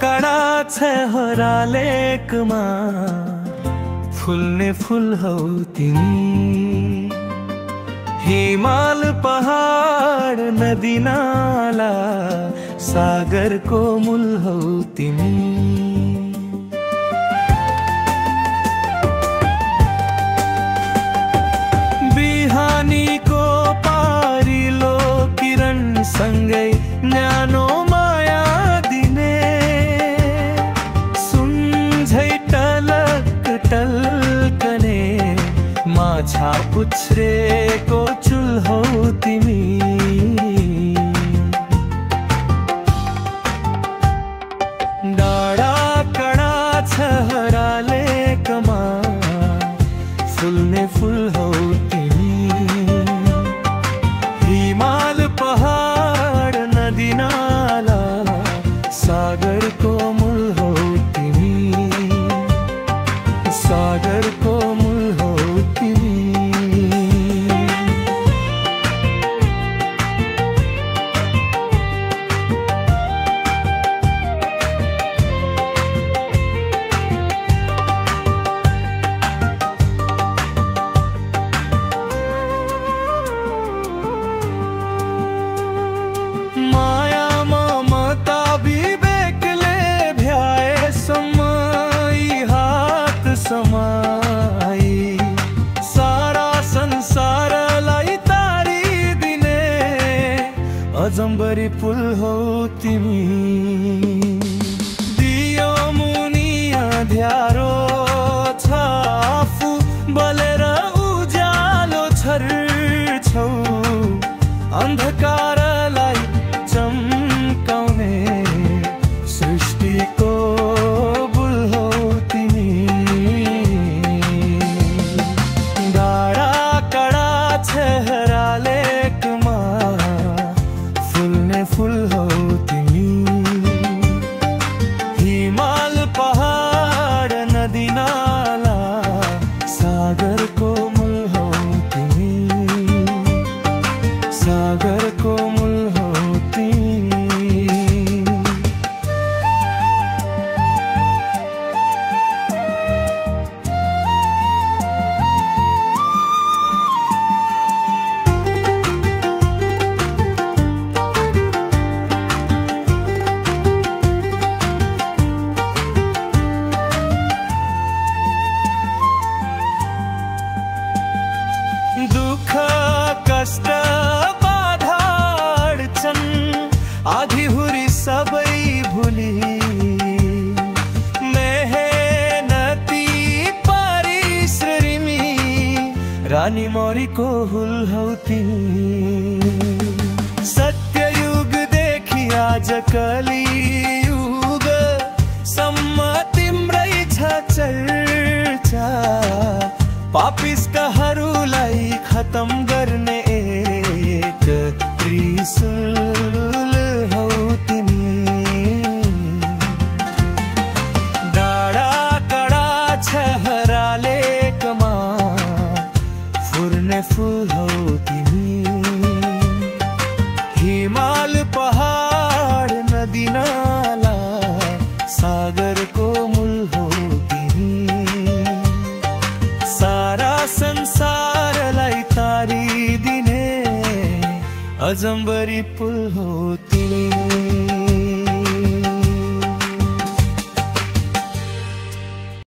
कडा छ हरालेकमा फुल्ने फुल हौ तिमी। हिमाल पहाड नदी नाला सागरको मूल हौ तिमी। बिहानीको पारिलो किरण सँगै न्यानो माया दिने, सुन्झै टलक टल्कने माछा पुच्छ्रेको चुल हौ तिमी। डाँडा कडा छ हरालेकमा फुल्ने फुल हौ तिमी। हिमाल पहाड नदी नाला सागरको मूल हौ तिमी। सागरको मूल हौ तिमी। माया ममता विवेकले भ्याए समय हात समाई, सारा संसारलाई तारिदिने अजम्बरी पुल हौ तिमी। दियो मुनि अँध्यारो छ आफू बलेर उज्यालो छर्छौ, अन्धकारलाई चम्काउने सृष्टिको बुल हौ तिमी। डाँडा कडा छ हरालेकमा फुल्ने फुल हौ तिमी। हिमाल पहाड नदी नाला सागरको मूल हौ तिमी। सागरको मूल हौ तिमी। दुःख कष्ट बाधा अडचन आधिहुरी सबै भुली, मेहनती परिश्रमी रानी मौरीको हुल हौ तिमी। सत्ययुगदेखि आज कलियुग सम्म तिम्रै छ चर्चा, पापिष्टहरूलाई खतम गर्ने एक त्रिशूल हौ तिमी। डाँडा कडा छ हरालेकमा फुल्ने फुल हौ तिमी। हिमाल पहाड नदी नाला सागरको मूल हौ तिमी। सारा संसारलाई तारिदिने अजम्बरी पुल हौ तिमी।